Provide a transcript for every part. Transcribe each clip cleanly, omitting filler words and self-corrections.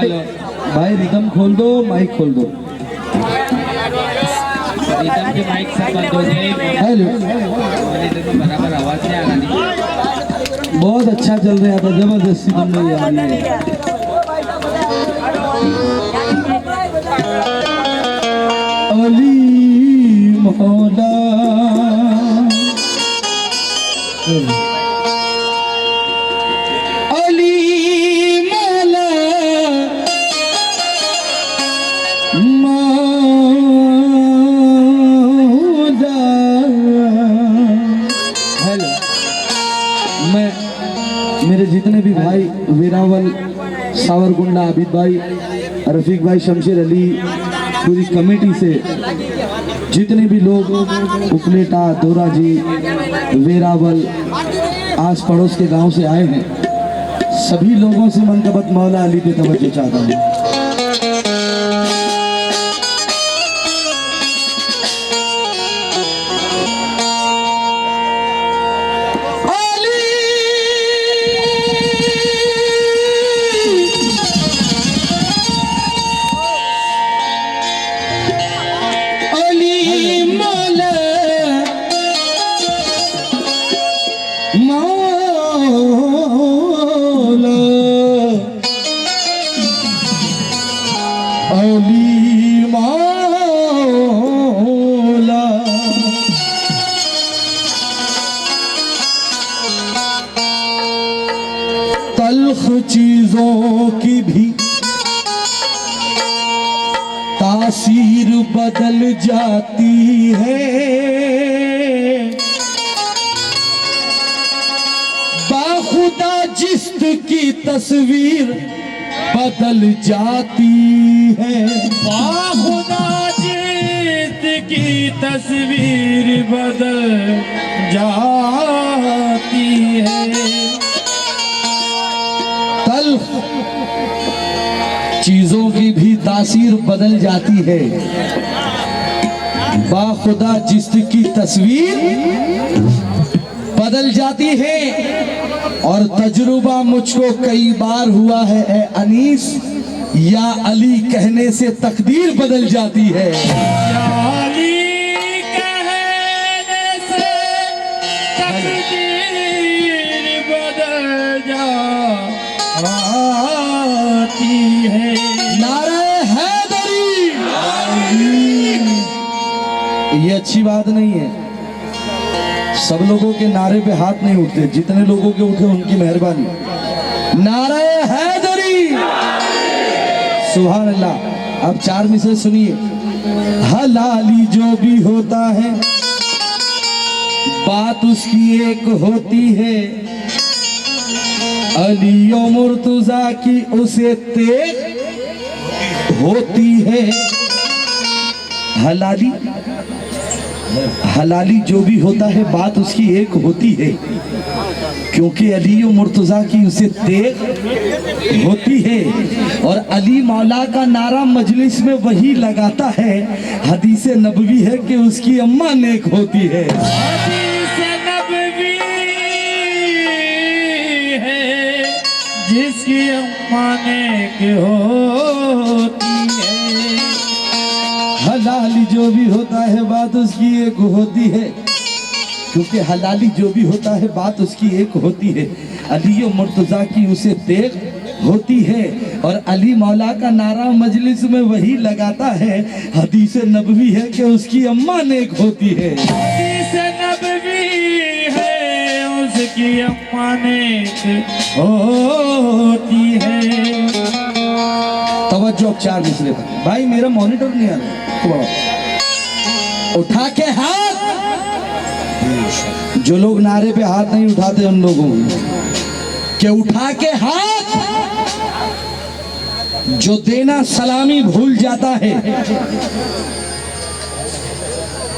भाई रिदम खोल दो, माइक खोल दो। रिदम के माइक सब बंद हो गए। हेलो, बराबर आवाज नहीं आ रही। बहुत अच्छा चल रहा था, जबरदस्ती बंद हो जा रही है। अली मौला मेरे जितने भी भाई वीरावल, सावरकुंडा, आबिद भाई, रफीक भाई, शमशेर अली, पूरी कमेटी से जितने भी लोग उपलेटा, दोराजी, वीरावल, आस पड़ोस के गांव से आए हैं, सभी लोगों से मनकबत मौला अली पे तवज्जो चाहता हूँ। तल्ख चीजों की भी तासीर बदल जाती है, बाखुदा जिस्म की तस्वीर बदल जाती है, बाखुदा जिस्म की तस्वीर बदल जाती है। तल्ख चीजों की भी तासीर बदल जाती है, बाखुदा जिस्म की तस्वीर बदल जाती है। और तजुर्बा मुझको कई बार हुआ है ए अनीस, या अली कहने से तकदीर बदल जाती है। या अली कहने से तकदीर बदल जाती है। नारे हैदरी, ये अच्छी बात नहीं है। सब लोगों के नारे पे हाथ नहीं उठते, जितने लोगों के उठे उनकी मेहरबानी। नारे हैदरी, सुभान अल्लाह। अब 4 मिसरे सुनिए। हलाली जो भी होता है बात उसकी एक होती है, अली और मुर्तजा की उसे तेज होती है। हलाली हलाली जो भी होता है बात उसकी एक होती है, क्योंकि अली और मुर्तजा की उसे तेग होती है। और अली मौला का नारा मजलिस में वही लगाता है, हदीस नबवी है कि उसकी अम्मा नेक होती है। हदीस नबवी है जिसकी अम्मा नेक होती है। हलाली जो भी होता है बात उसकी एक होती है, क्योंकि हलाली जो भी होता है बात उसकी एक होती है। अली और मुर्तजा की उसे तेग होती है। और अली मौला का नारा मजलिस में वही लगाता है, हदीस नबवी है कि उसकी अम्मा नेक होती है। हदीस नबवी है उसकी अम्मा नेक होती है। तवज्जो अब 4 मिसरे पर। भाई मेरा मॉनिटर नहीं आ रहा, उठा के हाथ। जो लोग नारे पे हाथ नहीं उठाते उन लोगों के उठा के हाथ। जो देना सलामी भूल जाता है,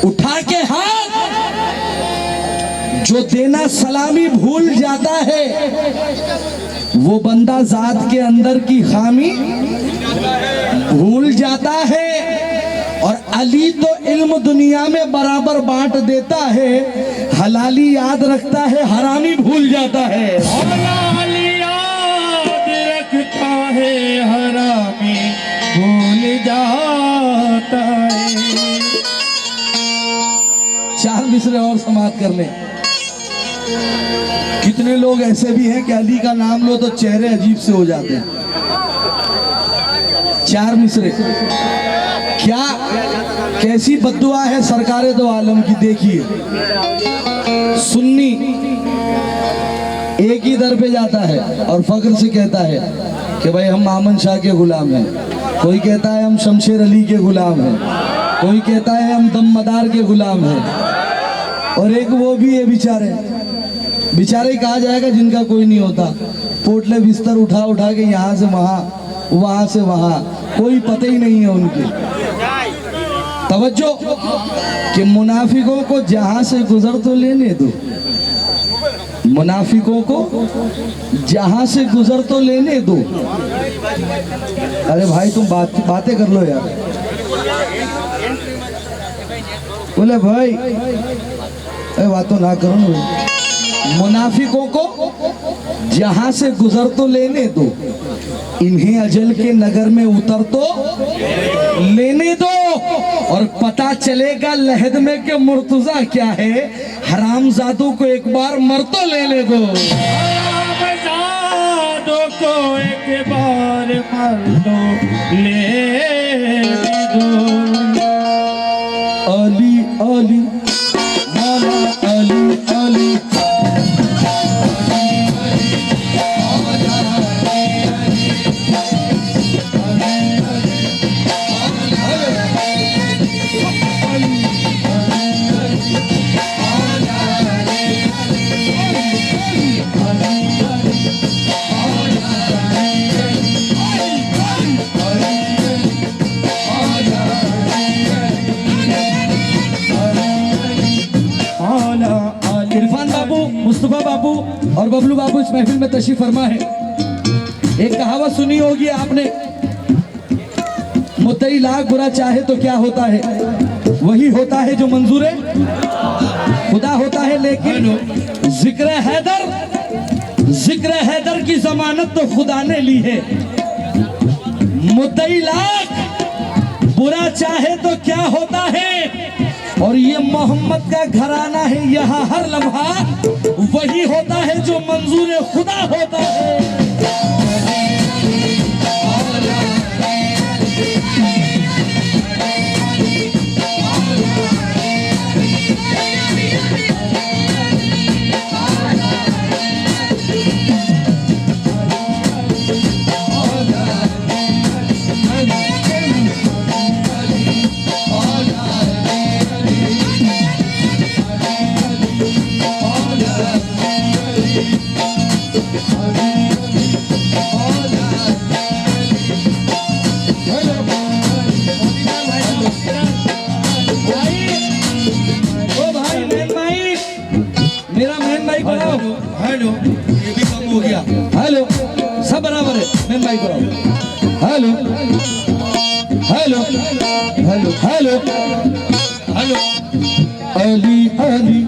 उठा के हाथ। जो देना सलामी भूल जाता है, वो बंदा जात के अंदर की खामी भूल जाता है। और अली तो इल्म दुनिया में बराबर बांट देता है, हलाली याद रखता है, हरामी भूल जाता है। अली याद रखता है, हरामी बात करने। कितने लोग ऐसे भी हैं कि अली का नाम लो तो चेहरे अजीब से हो जाते हैं। चार मिसरे क्या कैसी बद्दुआ है सरकारे दो आलम की। देखिए सुन्नी एक ही दर पे जाता है और फख्र से कहता है कि भाई हम मामन शाह के गुलाम हैं, कोई कहता है हम शमशेर अली के गुलाम हैं, कोई कहता है हम दम मदार के गुलाम हैं, और एक वो भी है बेचारे कहा जाएगा जिनका कोई नहीं होता, पोटले बिस्तर उठा उठा के यहाँ से वहाँ से वहाँ, कोई पता ही नहीं है उनके। तवज्जो कि मुनाफिकों को जहाँ से गुजर तो लेने दो, मुनाफिकों को जहाँ से गुजर तो लेने दो। अरे भाई तुम बातें कर लो यार। बोले भाई अरे बातों ना करो ना। मुनाफिकों को जहां से गुजर तो लेने दो, इन्हें अजल के नगर में उतर तो लेने दो, और पता चलेगा लहद में के मुर्तजा क्या है। हरामजादों को एक बार मर तो लेने दो, हरामजादों को एक बार मर तो लेने दो। अली अली मौला अली अली इरफान बाबू, मुस्तफा बाबू और बबलू बाबू इस महफिल में तशरीफ फरमा है। एक कहावत सुनी होगी आपने, मुद्दई लाख बुरा चाहे तो क्या होता है, वही होता है जो मंजूर खुदा होता है। लेकिन जिक्र हैदर की जमानत तो खुदा ने ली है। मुद्दई लाख बुरा चाहे तो क्या होता है, और ये मोहम्मद का घराना है, यहाँ हर लम्हा वही होता है जो मंजूर खुदा होता है। हेलो, ये भी कम हो गया। हेलो, सब बराबर है। मैं माइक कराऊं। Hello hello hello hello hello Ali Ali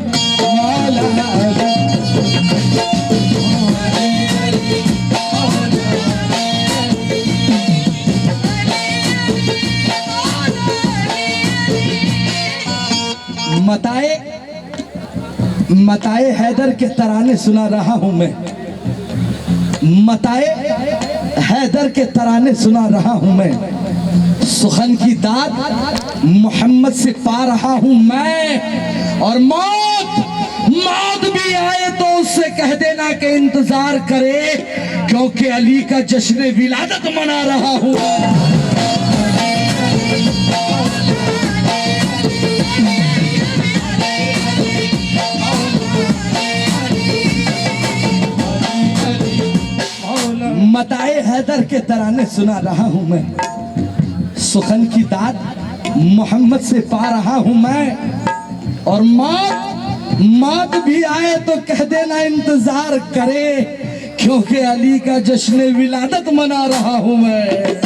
मौला अली। मताए हैदर के तराने सुना रहा हूं मैं, मताए हैदर के तराने सुना रहा हूं मैं, सुखन की दाद मोहम्मद से पा रहा हूं मैं, और मौत भी आए तो उससे कह देना कि इंतजार करे, क्योंकि अली का जश्न विलादत मना रहा हूं। मताए हैदर के तराने सुना रहा हूं मैं, सुखन की दाद मोहम्मद से पा रहा हूं मैं, और मौत भी आए तो कह देना इंतजार करे, क्योंकि अली का जश्न विलादत मना रहा हूं मैं।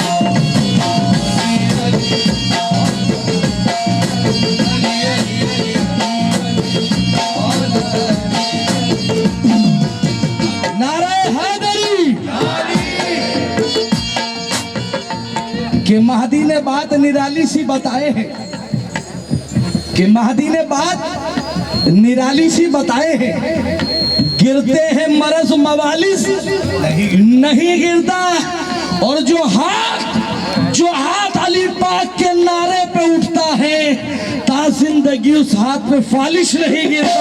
कि महदी ने बात निराली सी बताए हैं, कि महदी ने बात निराली सी बताए हैं, गिरते हैं मरज मवालिस नहीं गिरता, और जो हाथ अली पाक के नारे पे उठता है ता जिंदगी उस हाथ पे फालिश नहीं गिरता।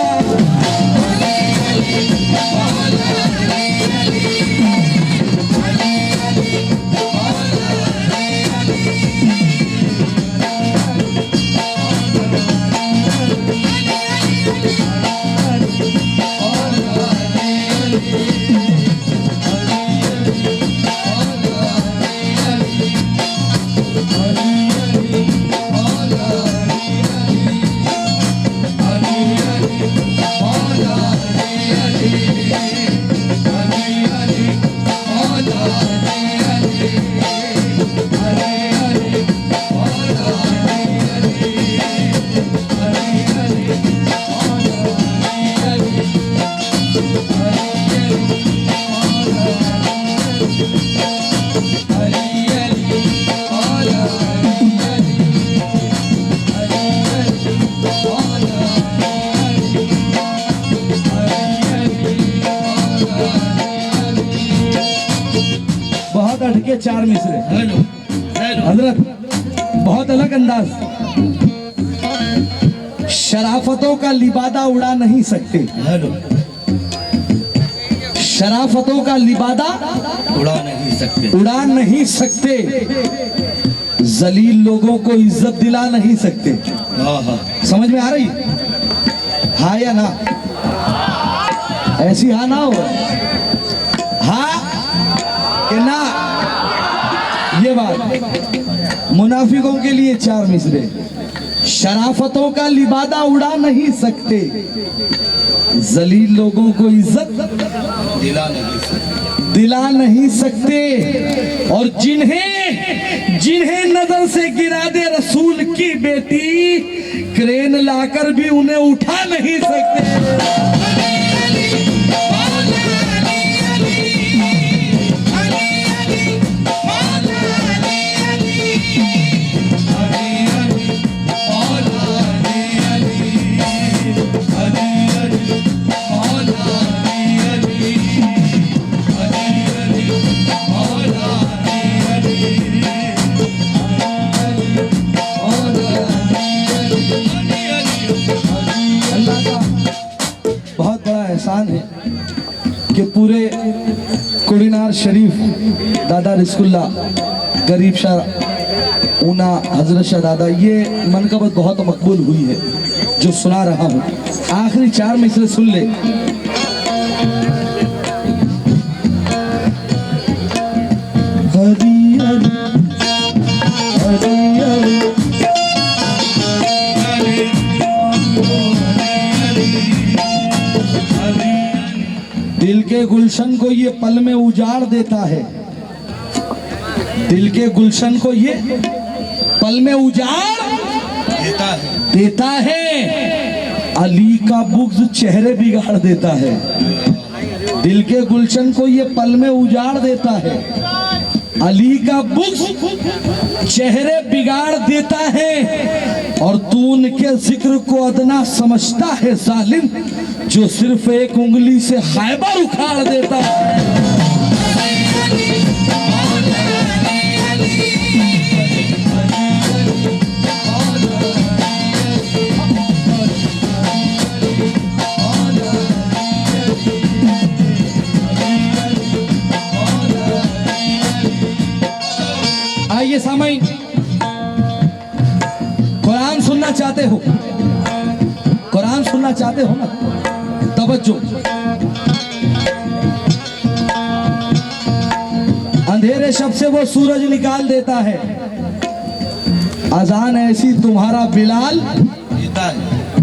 बहुत अटके चार मिसरे हजरत, बहुत अलग अंदाज। शराफतों का लिबादा उड़ा नहीं सकते, शराफतों का लिबादा उड़ा नहीं सकते, जलील लोगों को इज्जत दिला नहीं सकते। समझ में आ रही? हाँ या ना? ऐसी हाँ ना हो, हाँ कि ना? ये बात मुनाफिकों के लिए चार मिसरे। शराफतों का लिबादा उड़ा नहीं सकते, जलील लोगों को इज्जत दिला नहीं सकते, और जिन्हें नजर से गिरा दे रसूल की बेटी, क्रेन लाकर भी उन्हें उठा नहीं सकते। एहसान है कि पूरे कुड़ीनार शरीफ दादा रिस्कुल्ला गरीब शाह ऊना हजरत शाह दादा, ये मनकबत बहुत मकबूल हुई है जो सुना रहा हूँ। आखिरी चार मिसरे सुन ले। हरी हरी हरी हरी दिल के गुलशन को ये पल में उजाड़ देता है, दिल के गुलशन को ये पल में उजाड़ देता है, अली का बुग़्ज़ चेहरे बिगाड़ देता है। दिल के गुलशन को ये पल में उजाड़ देता है, अली का बुग़्ज़ चेहरे बिगाड़ देता है, और तू उनके जिक्र को अदना समझता है जालिम, जो सिर्फ एक उंगली से खैबर उखाड़ देता है। आइए सामाईन, कुरान सुनना चाहते हो, कुरान सुनना चाहते हो ना? तवज्जो, अंधेरे शब से वो सूरज निकाल देता है, अजान ऐसी तुम्हारा बिलाल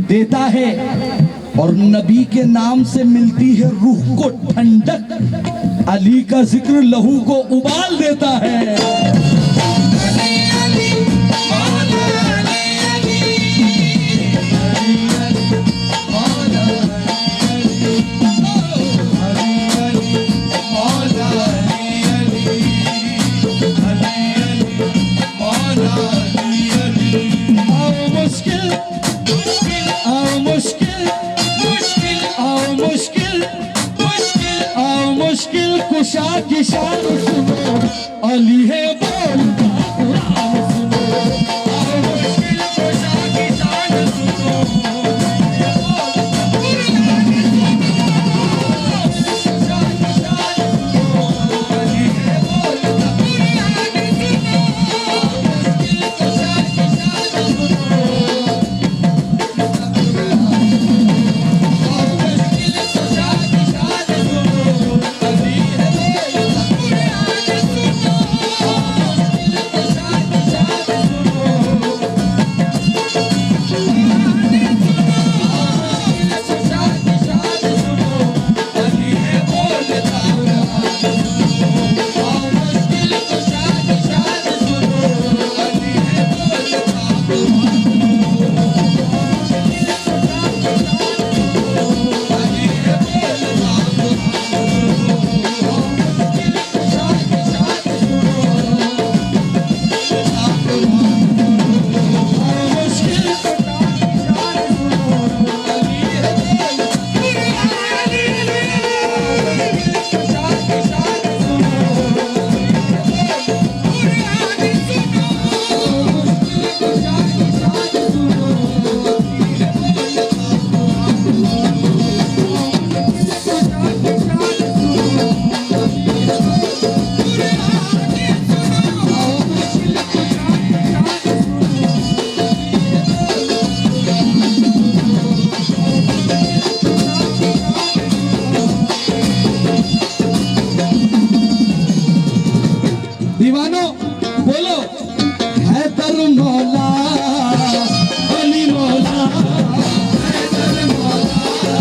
देता है, और नबी के नाम से मिलती है रूह को ठंडक, अली का जिक्र लहू को उबाल देता है। मुश्किल कुशा की शान सुनो, अली है बोलता कुरान सुनो। आओ मुश्किल कुशा की शान सुनो, दीवानो बोलो, हैदर मौला अली मौला, हैदर मौला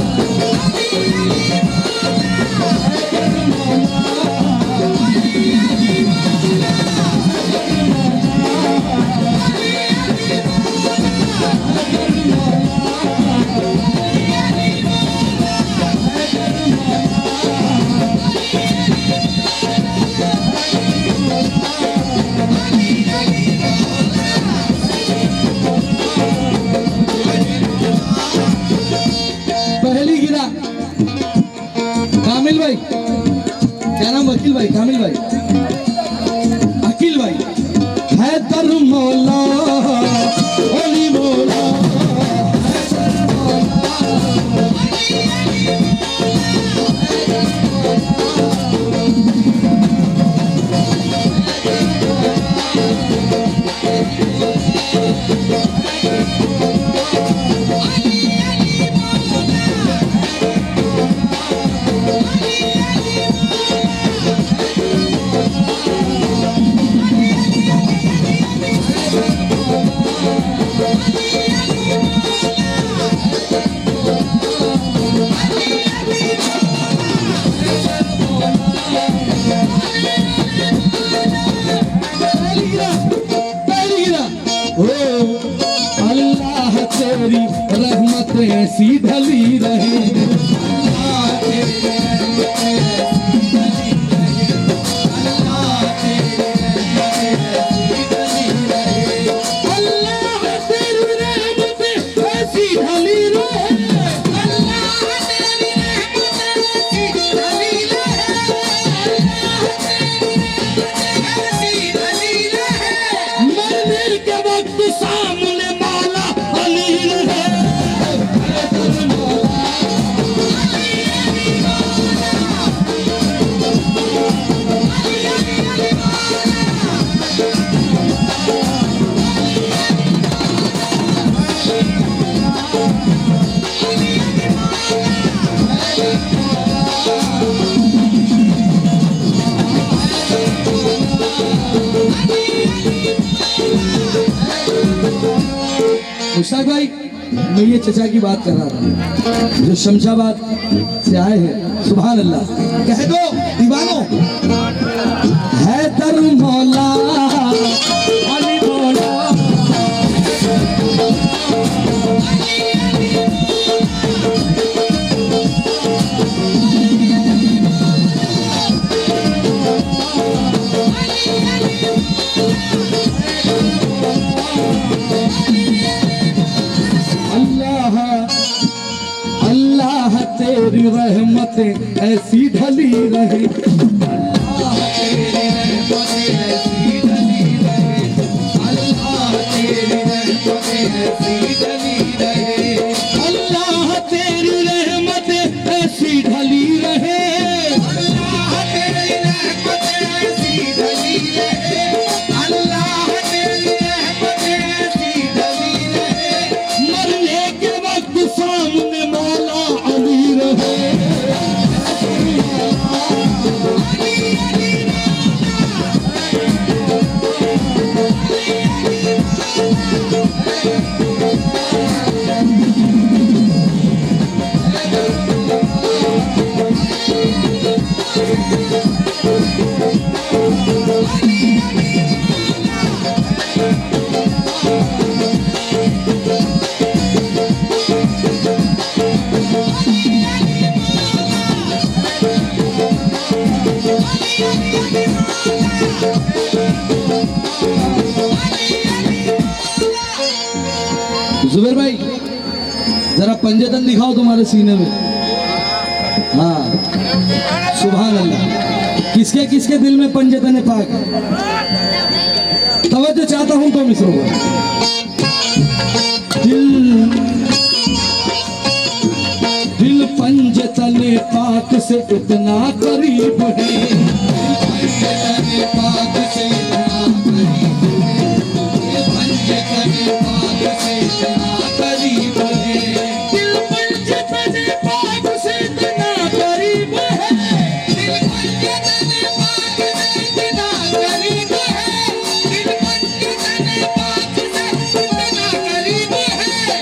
पहली गिरा कामिल भाई, क्या नाम? वकील भाई, कामिल भाई, अकील भाई। हैदर मौला अली मौला, अल्लाह तेरी रहमत ऐसी ढली रहे, अल्लाह तेरी रहमत ऐसी ढली रहे, मरने के वक्त सामने मौला अली रहे। मुश्ताक भाई, मैं ये चचा की बात कर रहा था जो शमशाबाद से आए हैं। सुभान अल्लाह कह दो दीवानो, हैदर मौला अली मौला, तेरी रहमत ऐसी ढली रहे, जुबेर भाई जरा पंजेतन दिखाओ तुम्हारे सीने में। हाँ सुभान अल्लाह। किसके किसके दिल में पंजेतन पाक है? तवज्जो चाहता हूं तो मिसरों को। दिल पंजेतन पाक से इतना करीब है, पंजेतन पाक से इतना करीब है, पंजेतन पाक से इतना करीब है, दिल पंजेतन पाक से इतना करीब है, दिल पंजेतन पाक से इतना करीब है, दिल पंजेतन पाक से इतना करीब है,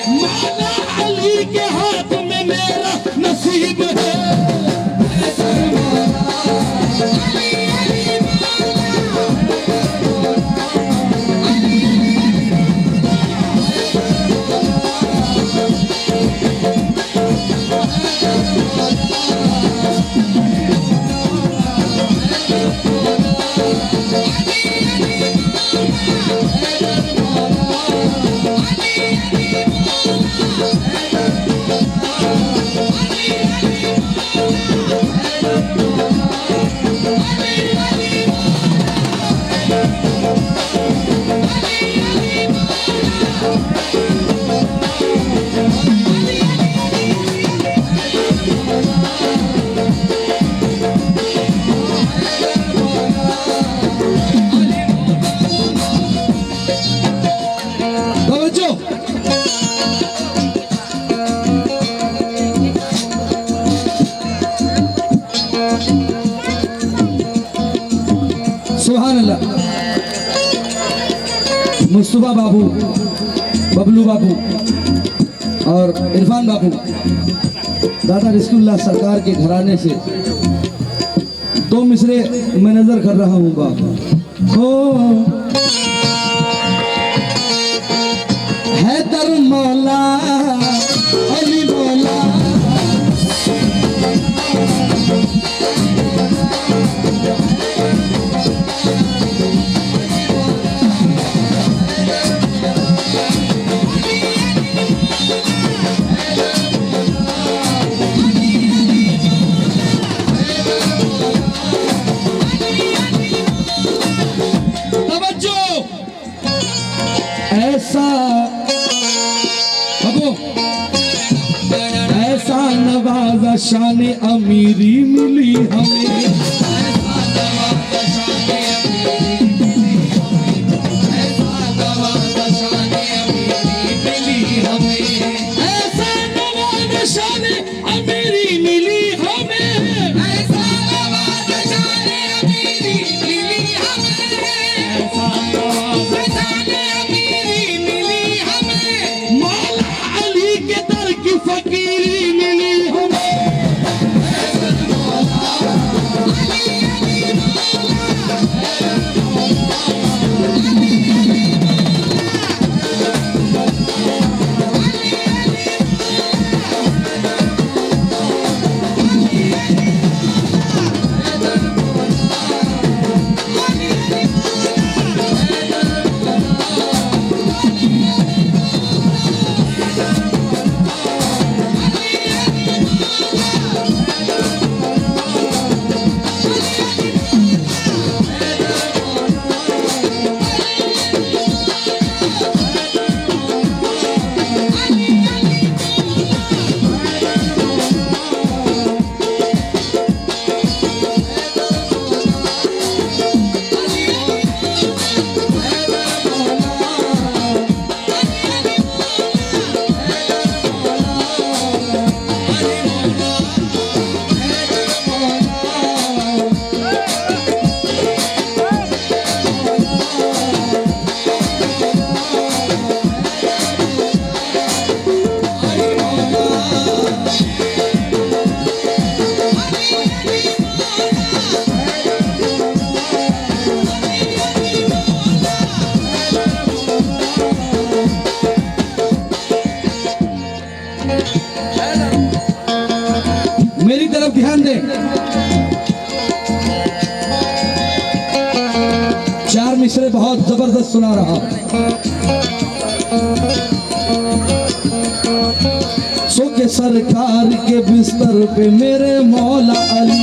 मौला अली के हाथ में मेरा नसीब है। सुभान अल्लाह। मुस्तफा बाबू, बबलू बाबू और इरफान बाबू दादा रसूलुल्लाह सरकार के घराने से दो मिसरे मैं नजर कर रहा हूँ बाबू। हो हैदर मौला अली मौला, ऐसा ऐसा नवाजा शान अमीरी मिली हमें, फकीरी मिली हमें। मिसरे बहुत जबरदस्त सुना रहा हूं। सो के सरकार के बिस्तर पे मेरे मौला अली,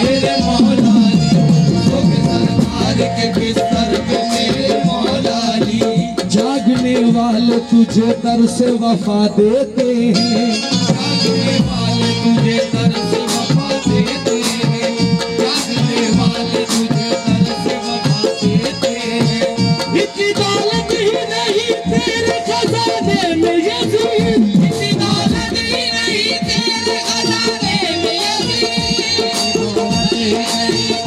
मेरे मौला अली, सो के सरकार के बिस्तर पे मेरे मौला अली, जागने वाले तुझे दर से वफा देते हैं, जागने वाले तुझे दर से वफा देते हैं, जागने वाले तुझे दर से वफा देते हैं। इतनी दौलत ही नहीं तेरे खजाने में यजीद, इतनी दौलत ही नहीं तेरे खजाने में यजीद,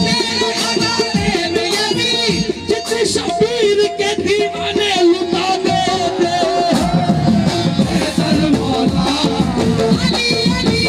तेरे खजाने में यजीद, जितने शबीर के दीवाने लुटा देते हैदर मौला अली, अली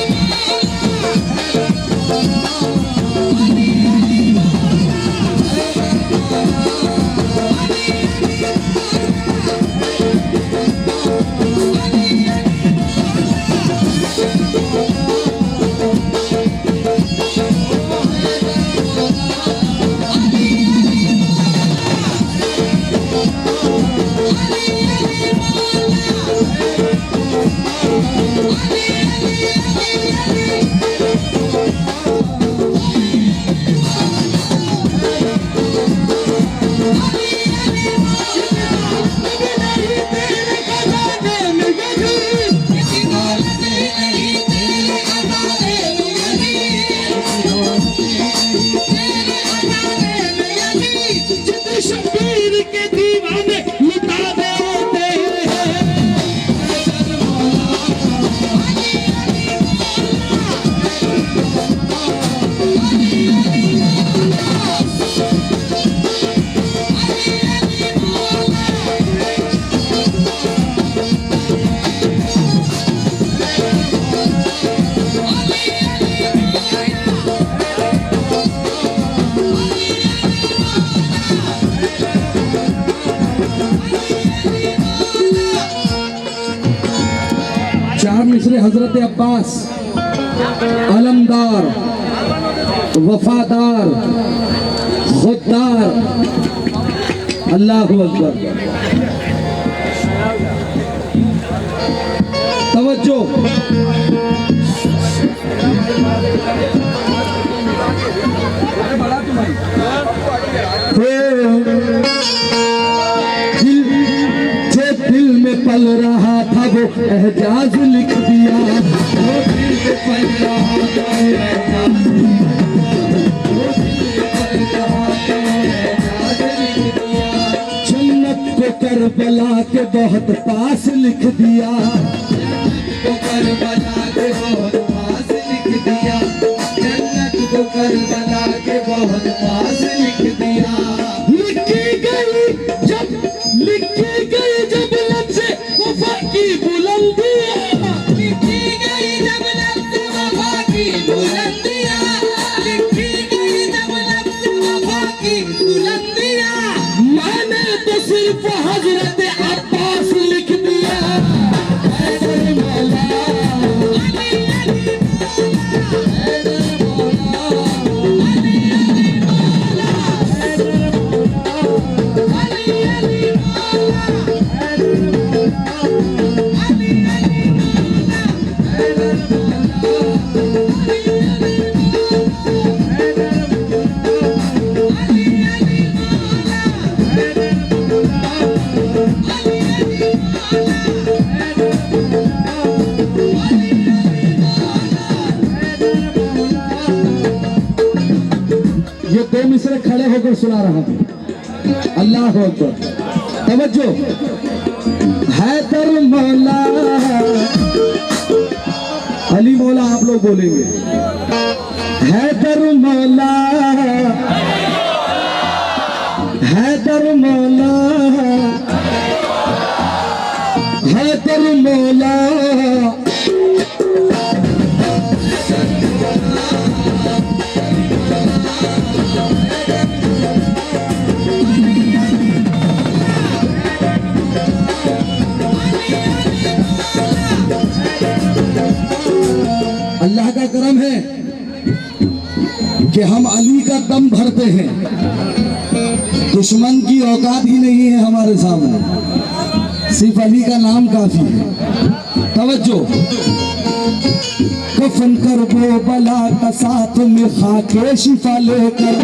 शबीर के दीवाने लुटा देते हैं हैदर चार मिसरे हजरत अब्बास, अलमदार, वफादार, खुददार, अल्लाहु अकबर। तवज्जो, दिल में पल रहा था वो एहजाज लिख दिया, वो दिल में पल रहा था वो एहजाज लिख दिया, जन्नत को करबला के बहुत पास लिख दिया, जन्नत को करबला के बहुत पास लिख दिया, जन्नत को करबला के बहुत पास लिख दिया। लिखी गई जब, लिखी गई जब लब से वफा की बुलंदियां, लिखी गई जब लब से वफा की बुलंदियां, लिखी गई जब लब से वफा की बुलंदियां, मैंने तो सिर्फ हजरत अब्बास लिख दिया हैदर मौला अली, अली हैदर मौला अली, अली ये दो मिसरे खड़े होकर सुना रहा हूं। अल्लाह अकबर। तवज्जो, हैदर मौला अली मौला आप लोग बोलेंगे, हैदर मौला, हैदर मौला, हैदर मौला, अल्लाह का करम है कि हम अली का दम भरते हैं, दुश्मन की औकात ही नहीं है हमारे सामने, सिर्फ अली का नाम काफी है। तवज्जो, कफन कर वो बला का साथ में खाके शिफा लेकर,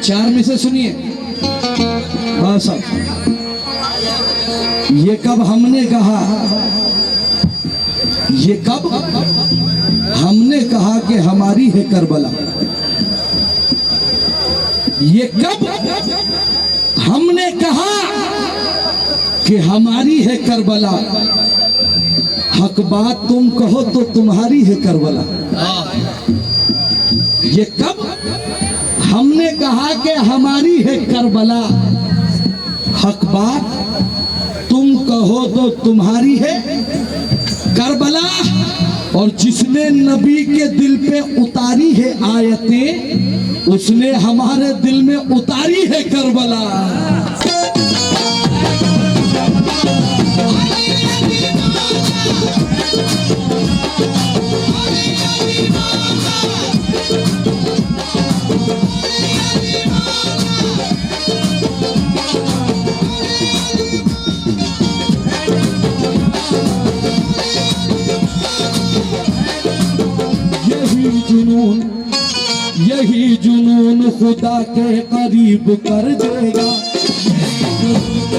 चार में से सुनिए बस। ये कब हमने कहा, ये कब हमने कहा कि हमारी है करबला, ये कब हमने कहा कि हमारी है करबला, हक बात तुम कहो तो तुम्हारी है करबला। ये कब हमने कहा कि हमारी है करबला, हक बात तुम कहो तो तुम्हारी है करबला। और जिसने नबी के दिल पे उतारी है आयतें, उसने हमारे दिल में उतारी है करबला। यही जुनून खुदा के करीब कर देगा,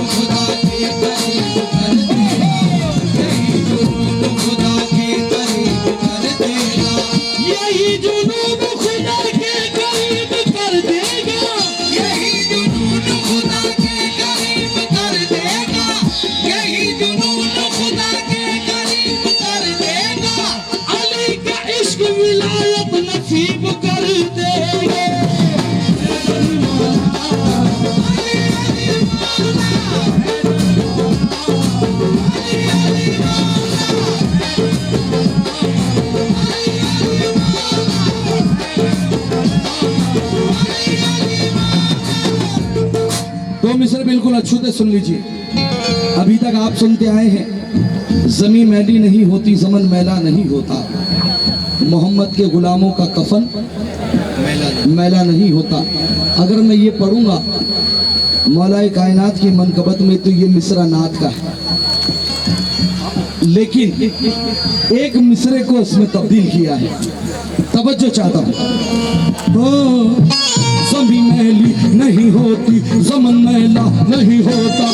खुदा के करीब कर देगा, यही जुनून खुदा के करीब कर देगा, यही जुनून खुदा के करीब कर देगा, यही जुनून खुदा के करीब कर देगा, यही जुनून खुदा के करीब कर देगा। अली का इश्क विलायत नसीब कर देगा। तो मिस्र बिल्कुल अच्छे से सुन लीजिए। अभी तक आप सुनते आए हैं, जमी मैली नहीं होती, ज़मन मैला नहीं होता। मोहम्मद के गुलामों का कफन मैला नहीं होता। अगर मैं ये पढ़ूंगा मौलाए कायनात की मनकबत में तो ये मिसरा नात का है, लेकिन एक मिसरे को इसमें तब्दील किया है। तवज्जो चाहता हूँ। ज़मी मैली नहीं होती, ज़मन मैला नहीं होता,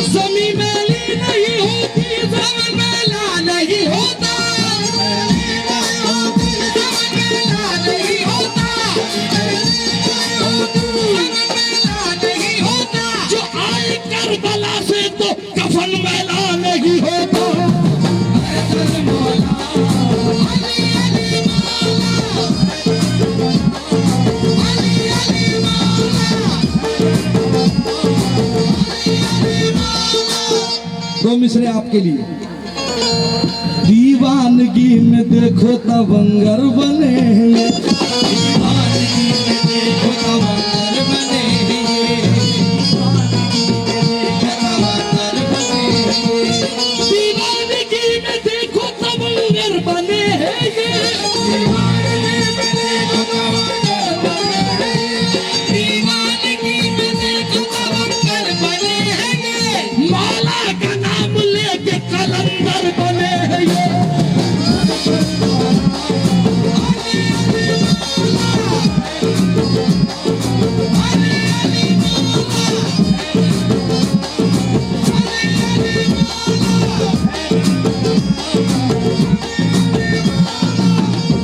ज़मी मैली नहीं होती, ज़मन मैला नहीं होता, जो आए करबला से तो कफन मैला नहीं होता। दो मिसरे आपके लिए। दीवानगी में देखो तवंगर बने हैं, दीवानगी में देखो तवंगर बने हैं ये, दीवानगी में देखो तवंगर बने हैं ये, मौला का नाम लेके कलंदर बने हैं ये।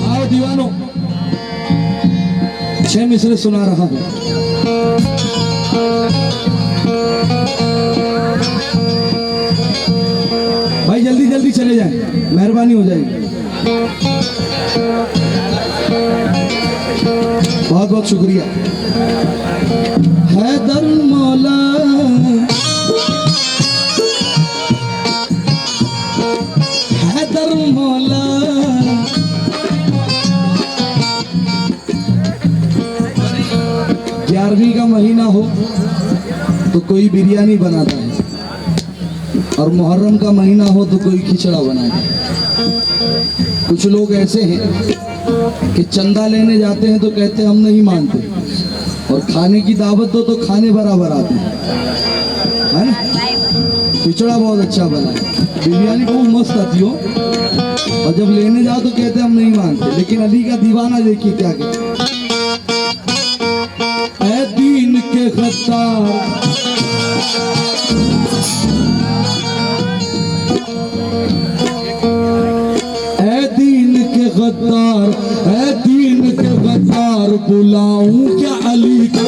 आओ दीवानों, 6 मिसरे सुना रहा हूं। भाई जल्दी जल्दी चले जाएं, मेहरबानी हो जाएगी। बहुत बहुत शुक्रिया। हैदर मौला, हैदर मौला, 11वीं का महीना हो तो कोई बिरयानी बनाता है, और मुहर्रम का महीना हो तो कोई खिचड़ा बनाता है। कुछ लोग ऐसे हैं कि चंदा लेने जाते हैं तो कहते हैं हम नहीं मानते, और खाने की दावत दो तो खाने बराबर आते हैं, है ना। खिचड़ा बहुत अच्छा बना है, बिरयानी बहुत मस्त आती हो, और जब लेने जाओ तो कहते हैं हम नहीं मानते। लेकिन अली का दीवाना देखिए क्या कहते, ऐ दीन के गद्दार, ऐ दीन के गद्दार, ऐ दीन के गद्दार, बुलाऊं क्या अली को,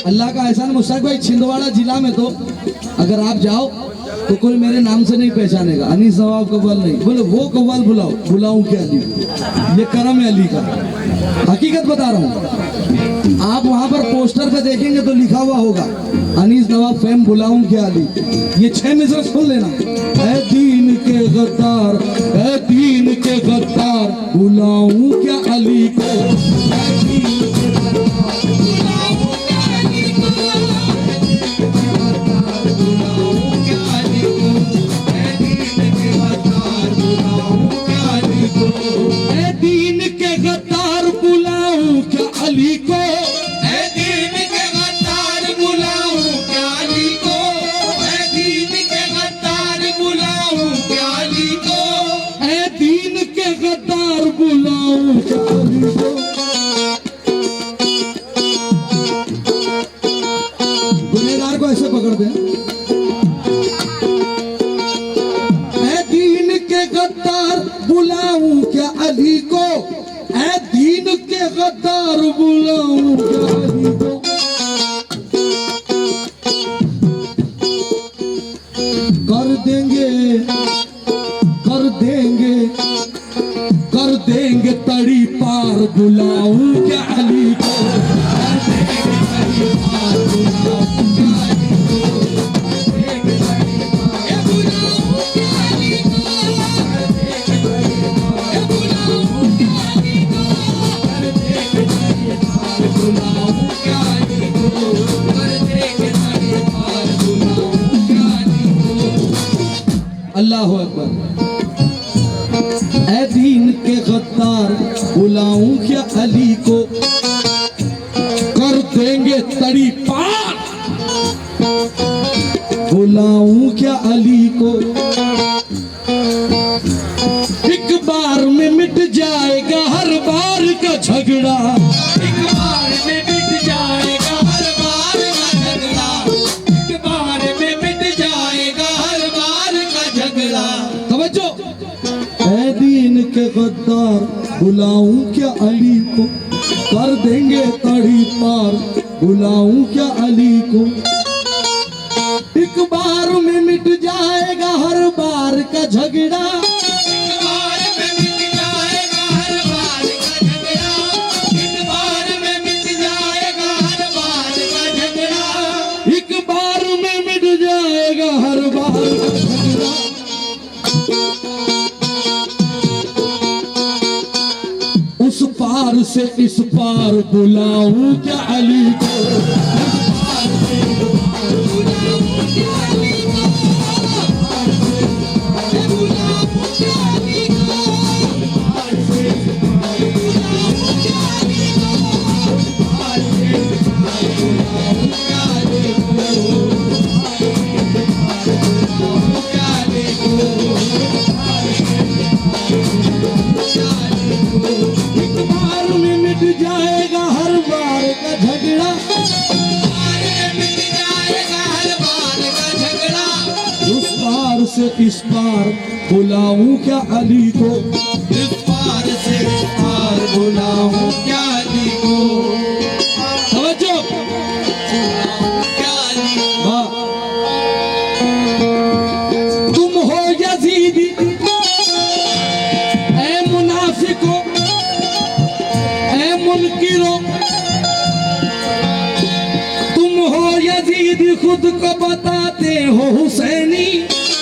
अल्लाह का एहसान। मुश्ताक भाई, छिंदवाड़ा जिला में तो अगर आप जाओ तो कोई मेरे नाम से नहीं पहचानेगा, अनीस नवाब कव्वाल नहीं, बोले वो कव्वाल बुलाओ, बुलाऊं क्या अली, ये करम है अली का। हकीकत बता रहा हूँ, आप वहां पर पोस्टर पे देखेंगे तो लिखा हुआ होगा अनीस नवाब फेम, बुलाऊं क्या अली। ये 6 मिसरे सुन लेना। ऐ दीन के गद्दार, ऐ दीन के गद्दार, बुलाऊं क्या अली को, अली को, ऐ दीन के गद्दार बुलाऊं क्या अली को, ऐ दीन के गद्दार बुलाऊं क्या अली को, ऐ दीन के गद्दार बुलाऊं क्या अली को। गुनहगार को ऐसे पकड़ दे, ऐ दीन के गद्दार बुलाऊं क्या अली को, ऐ दीन के गद्दार बुलाऊं क्या अली को। कर देंगे, कर देंगे, कर देंगे तड़ी पार, बुलाऊं क्या अली को, अल्लाह अकबर। ऐ दीन के गद्दार बुलाऊं क्या अली को, कर देंगे तड़ी पार। बुलाऊं क्या अली को, एक बार में मिट जाएगा हर बार का झगड़ा। एक बार में मिट जाएगा हर बार का झगड़ा, एक बार में मिट जाएगा हर बार का झगड़ा। समझो, ऐ दीन के गद्दार बुलाऊं क्या अली को, कर देंगे तड़ी पार। बुलाऊं क्या अली को, एक बार में मिट जाएगा हर बार का झगड़ा। एक बार में मिट जाएगा हर बार का झगड़ा, एक बार में मिट जाएगा हर बार का झगड़ा। एक बार में मिट जाएगा हर बार का झगड़ा। उस पार से इस पार बुलाऊं क्या अली को, एक बार में मिट जाएगा हर बार का झगड़ा। मिट जाएगा हर बार का झगड़ा। उस पार से इस पार बुलाऊं क्या अली को, इस पार से इस पार बुलाऊं क्या अली को, समझो क्या अली को। वाह। तुम हो यजीदी ऐ मुनाफिको, ऐ मुनकिरो, तुम हो यजीदी खुद को बताते हो हुसैनी।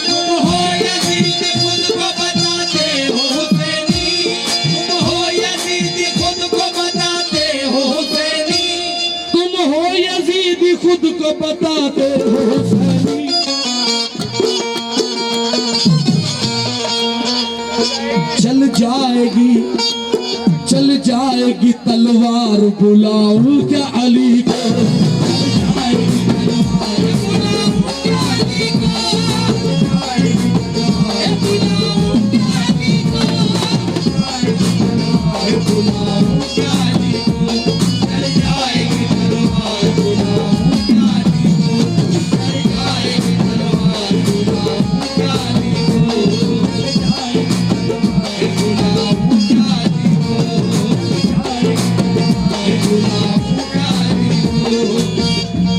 तुम हो यजीद खुद को बताते हो हुसैनी, तुम हो यजीद खुद को बताते हो हुसैनी। तुम हो यजीदी खुद को बताते हो हुसैनी। चल जाएगी तलवार बुलाऊं क्या अली को,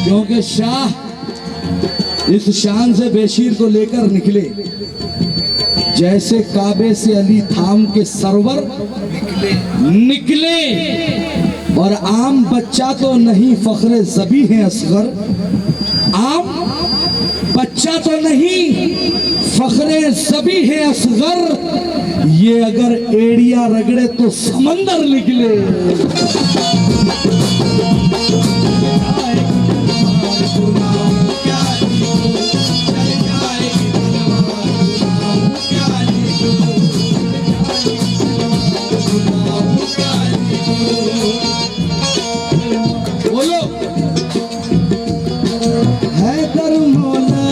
क्योंकि शाह इस शान से बेशीर को लेकर निकले जैसे काबे से अली थाम के सरवर निकले। और आम बच्चा तो नहीं फख्रे ज़बी है असगर, आम बच्चा तो नहीं फख्रे ज़बी है असगर। ये अगर एड़िया रगड़े तो समंदर निकले। बोलो हैदर मौला,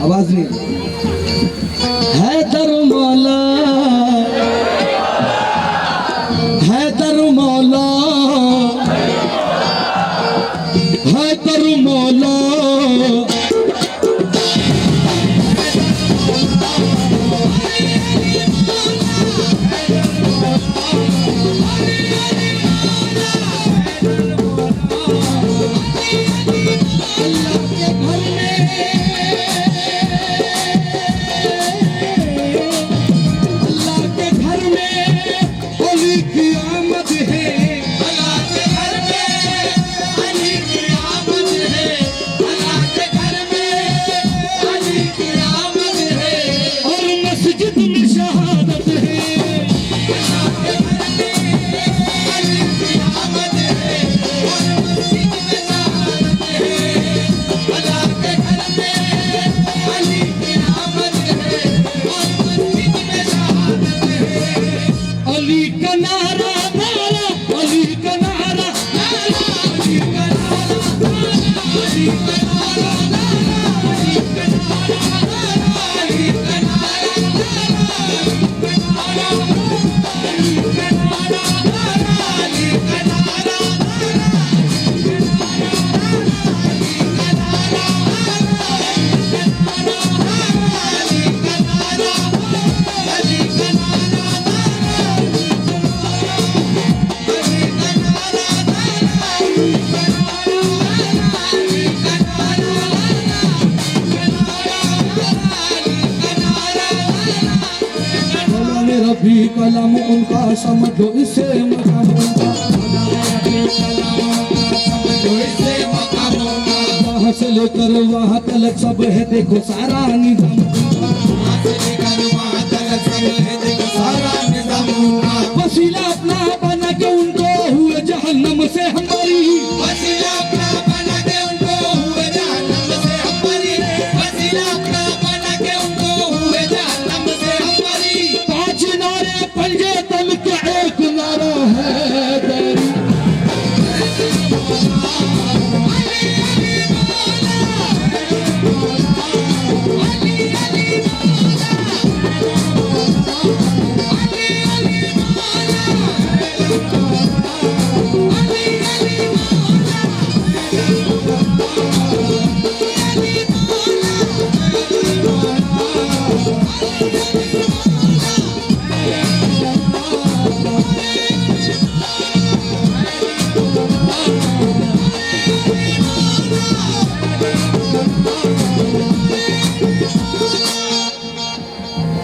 आवाज नहीं, हैदर मौला, अभी कलम उनका समझो इसे मकाम उनका वहाँ से लेकर वहाँ तलक सब है देखो सारा निजाम वसीला अपना बना के उनको हुए जहन्नम से हमारी वसीला अपना बना के उनको हुए जहन्नम से हमारी वसीला अपना बना के उनको हुए जहन्नम से हमारी 5 नारे पंजे तल के एक नारा है तेरी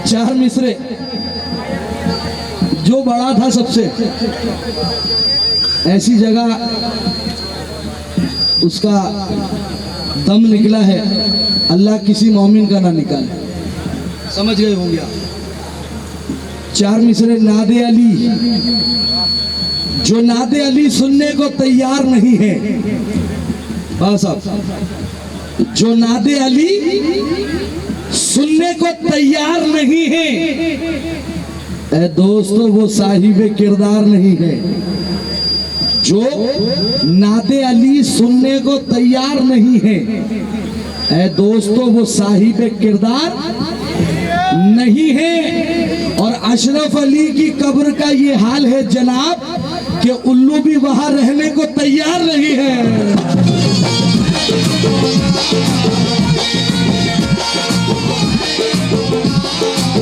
चार मिसरे जो बड़ा था सबसे ऐसी जगह उसका दम निकला है अल्लाह किसी मोमिन का ना निकाले समझ गए होंगे आप 4 मिसरे नादे अली जो नादे अली सुनने को तैयार नहीं है बस आप जो नादे अली सुनने को तैयार नहीं है ए दोस्तों वो साहिबे किरदार नहीं है जो नादे अली सुनने को तैयार नहीं है ए दोस्तों वो साहिबे किरदार नहीं है और अशरफ अली की कब्र का ये हाल है जनाब कि उल्लू भी वहां रहने को तैयार नहीं है शहादत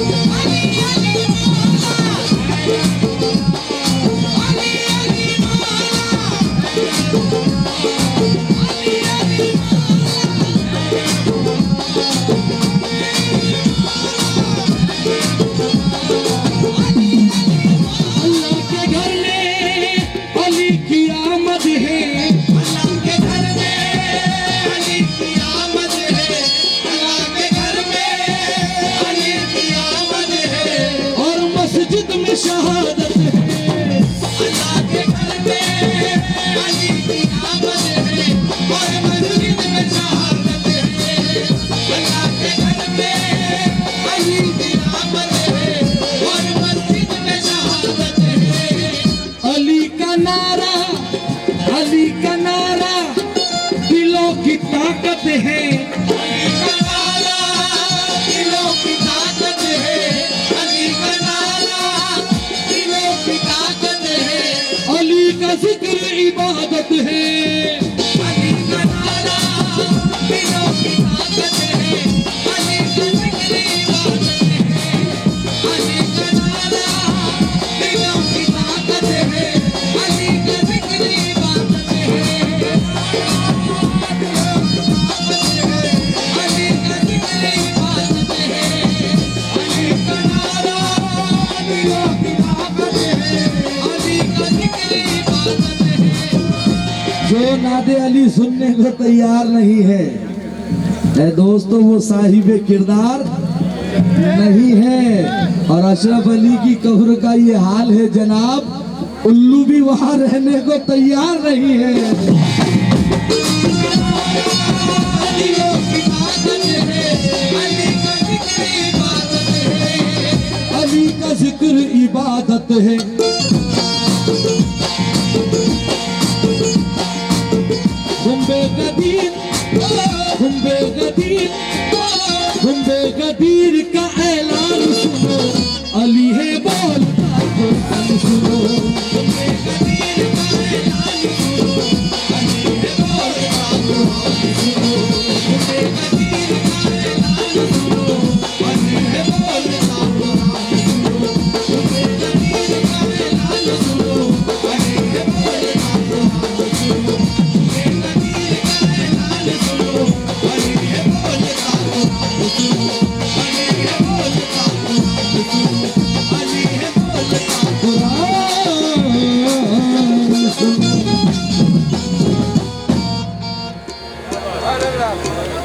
है अल्लाह के घर में अली की आमद है और मस्जिद में शहादत है अल्लाह के घर में अली की आमद है और मस्जिद में शहादत है अली का नारा दिलों की ताकत है अली का नारा दिलों की ताकत है अली का नारा दिलों की ताकत है अली का जिक्र इबादत है अली का नारा दिलों की ताकत है अली का जिक्र इबादत है अली का नारा दिलों की ताकत है अली का जिक्र इबादत है अली का जिक्र इबादत है अली का नारा दिलों की ताकत है अली का जिक्र इबादत है जो नादे अली सुनने को तैयार नहीं है ए दोस्तों वो साहिबे किरदार नहीं है और अशरफ अली की कब्र का ये हाल है जनाब उल्लू भी वहां रहने को तैयार नहीं है दिलों की ताकत है अली का जिक्र इबादत है अली का जिक्र इबादत है गुम्बे गदीर